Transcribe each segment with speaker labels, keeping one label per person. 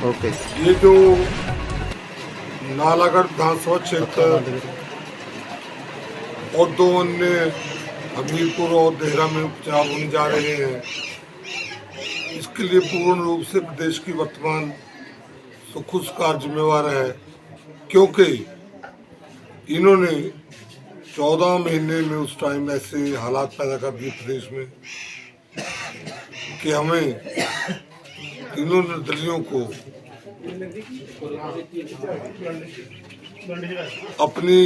Speaker 1: Okay.
Speaker 2: ये जो नालागढ़ विधानसभा क्षेत्र और दो अन्य हमीरपुर और देहरा में उपचुनाव होने जा रहे हैं, इसके लिए पूर्ण रूप से प्रदेश की वर्तमान सुखू सरकार जिम्मेवार है, क्योंकि इन्होंने 14 महीने में उस टाइम ऐसे हालात पैदा कर दिए प्रदेश में कि हमें तीनों निर्दलियों को अपनी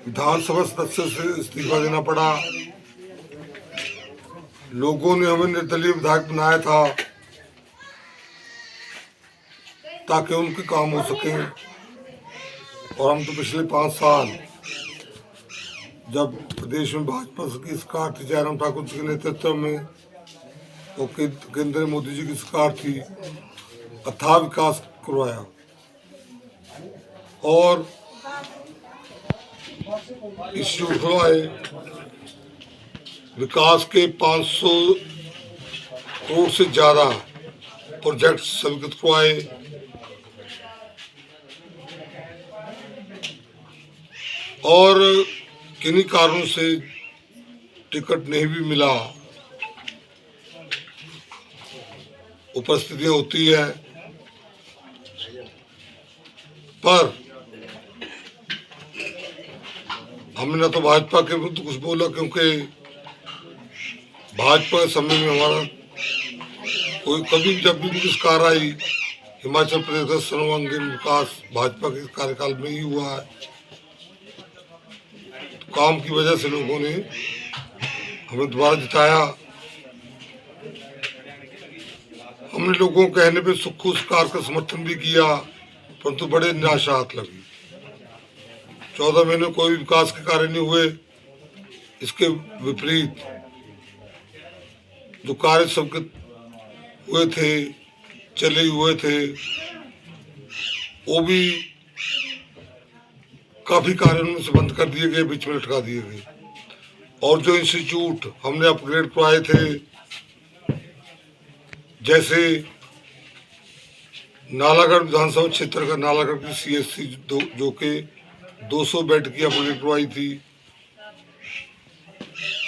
Speaker 2: विधानसभा सदस्य से इस्तीफा देना पड़ा। लोगों ने हमें निर्दलीय विधायक बनाया था ताकि उनके काम हो सके, और हम तो पिछले 5 साल जब प्रदेश में भाजपा की सरकार थी जयराम ठाकुर जी के नेतृत्व में, तो केंद्र में मोदी जी की सरकार थी, अथाह विकास करवाया और इश्यू उठवाए। विकास के 500 करोड़ से ज्यादा प्रोजेक्ट स्वीकृत करवाए और किन्हीं कारणों से टिकट नहीं भी मिला, उपस्थितियां होती है, पर हमने न तो भाजपा के विरुद्ध कुछ बोला, क्योंकि भाजपा के समय में हमारा कोई कभी जब भी सरकार आई, हिमाचल प्रदेश का सर्वांगीण विकास भाजपा के कार्यकाल में ही हुआ है। तो काम की वजह से लोगों ने हमें दोबारा जिताया। हमने लोगों के कहने पे सुखू सरकार का समर्थन भी किया, परंतु बड़े निराशात लगी। 14 महीने कोई विकास के कार्य नहीं हुए। इसके विपरीत जो कार्य सबके हुए थे, चले हुए थे, वो भी काफी कार्य उनमें से बंद कर दिए गए, बीच में लटका दिए गए। और जो इंस्टीट्यूट हमने अपग्रेड करवाए थे, जैसे नालागढ़ विधानसभा क्षेत्र का नालागढ़ की CSC जो कि 200 बेड की अपग्रेड करवाई थी,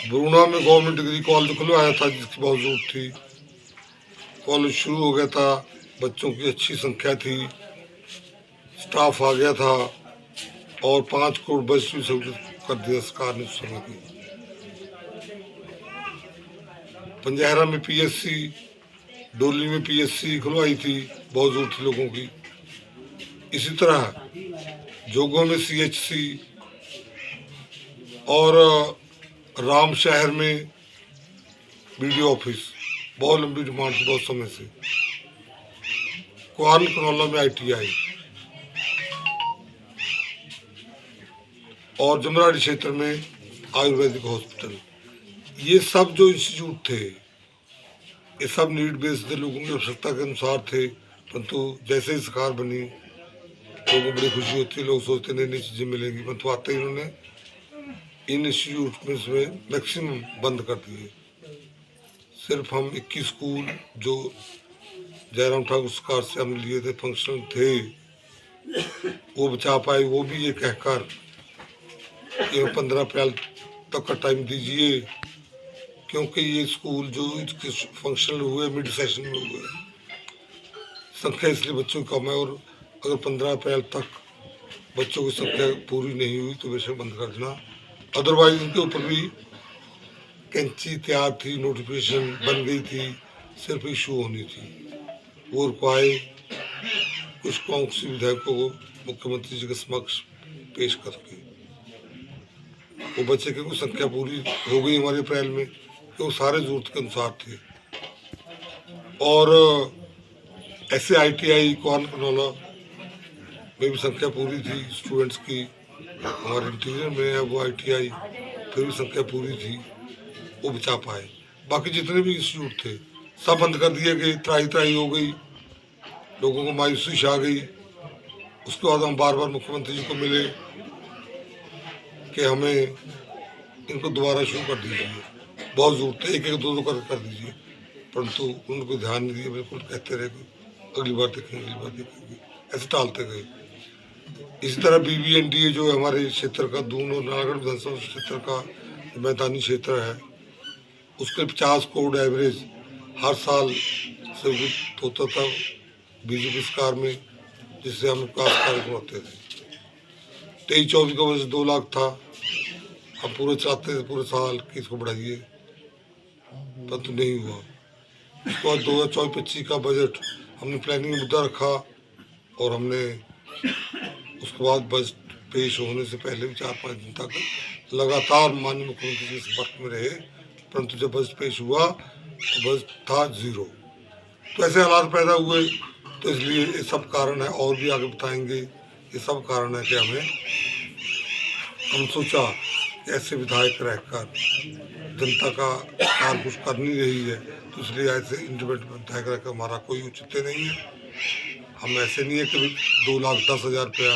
Speaker 2: बरूणा में गवर्नमेंट डिग्री कॉलेज खुलवाया था जिसकी बहुत जरूरत थी। कॉलेज शुरू हो गया था, बच्चों की अच्छी संख्या थी, स्टाफ आ गया था और 5 करोड़ बस भी स्वीकृत कर दिया सरकार ने उस समय की। पंजहरा में PSC, डोली में PSC खुलवाई थी, बहुत जरूरत थी लोगों की। इसी तरह जोगों में CHC और राम शहर में BDO ऑफिस, बहुत लंबी डिमांड थी बहुत समय से। कुआन कनौला में ITI और जमराड़ी क्षेत्र में आयुर्वेदिक हॉस्पिटल। ये सब जो इंस्टीट्यूट थे, ये सब नीड बेस्ड थे, लोगों की आवश्यकता के अनुसार थे। परंतु जैसे ही सरकार बनी, लोगों को बड़ी खुशी होती है, लोग सोचते नई नई चीज़ें मिलेंगी, परंतु आते ही उन्होंने इन इंस्टीट्यूट में मैक्सिमम बंद कर दिए। सिर्फ हम 21 स्कूल जो जयराम ठाकुर सरकार से हमने लिए थे, फंक्शनल थे, वो बचा पाए। वो भी ये कहकर कि 15 अप्रैल तक का टाइम दीजिए, क्योंकि ये स्कूल जो फंक्शनल हुए मिड सेशन में हुए, संख्या इसलिए बच्चों की कम है, और अगर 15 अप्रैल तक बच्चों की संख्या पूरी नहीं हुई तो बेशक बंद कर देना। अदरवाइज इनके ऊपर भी कैंची तैयार थी, नोटिफिकेशन बन गई थी, सिर्फ इशू होनी थी। वो रुकवाए, कुछ कांग्रेसी विधायकों को मुख्यमंत्री जी के समक्ष पेश करके वो बच्चे की कुछ संख्या पूरी हो गई हमारे अप्रैल में, कि वो सारे जरूरत के अनुसार थे। और ऐसे ITI कुआन कनौला में भी संख्या पूरी थी स्टूडेंट्स की, हमारे इंटीरियर में है वो ITI, फिर भी संख्या पूरी थी, वो बचा पाए। बाकी जितने भी इंस्टीट्यूट थे सब बंद कर दिए गए। त्राही हो गई, लोगों को मायूसी छा गई। उसके बाद हम बार बार मुख्यमंत्री जी को मिले कि हमें इनको दोबारा शुरू कर दीजिए। बहुत जरूरत है, एक एक दो दो कर दीजिए, परंतु उनको ध्यान नहीं दिया, बिल्कुल कहते रहे कि अगली बार देखेंगे, अगली बार देखेंगे, ऐसे टालते गए। इसी तरह BBNDA जो है हमारे क्षेत्र का, दून और नारायणगढ़ विधानसभा क्षेत्र का मैदानी क्षेत्र है, उसके 50 करोड़ एवरेज हर साल स्वीकृत होता था बीजेपी सरकार में, जिससे हम विकास कार्यक्रम होते थे। 23-24 का बजट 2 लाख था, हम पूरे चाहते थे पूरे साल कि इसको बढ़ाइए, परंतु नहीं हुआ। उसके बाद 2024-25 का बजट हमने प्लानिंग मुद्दा रखा और हमने उसके बाद बजट पेश होने से पहले भी 4-5 दिन तक लगातार माननीय मुख्यमंत्री के संपर्क में रहे, परंतु जब बजट पेश हुआ तो बजट था 0। तो ऐसे हालात पैदा हुए, तो इसलिए ये सब कारण है, और भी आगे बताएंगे। ये सब कारण है कि हम सोचा कि ऐसे विधायक रहकर जनता का कार्य कुछ कर नहीं रही है, तो इसलिए ऐसे इंडिपेंडेंट विधायक रहकर हमारा कोई औचित्य नहीं है। हम ऐसे नहीं है कि 2,10,000 रुपया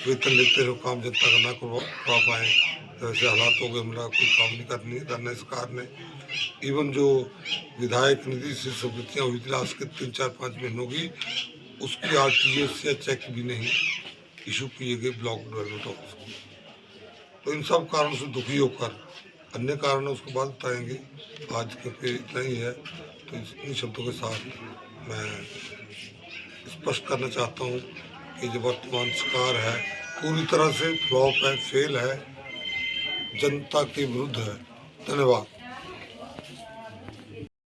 Speaker 2: वेतन लेते रहो, काम जनता का ना करवा पाए, तो ऐसे हालात हो गए, हमारा कोई काम नहीं करना सरकार ने। इवन जो विधायक निधि से स्वीकृतियाँ हुई थी लास्ट के 3-4-5 महीनों की, उसकी RTGS या चेक भी नहीं इशू किए गए ब्लॉक डेवलपमेंट ऑफिस को। तो इन सब कारणों से दुखी होकर, अन्य कारण उसके बाद बताएंगे, आज क्योंकि इतना ही है, तो इन शब्दों के साथ मैं स्पष्ट करना चाहता हूँ कि जो वर्तमान सरकार है पूरी तरह से फ्लॉप है, फेल है, जनता के विरुद्ध है। धन्यवाद।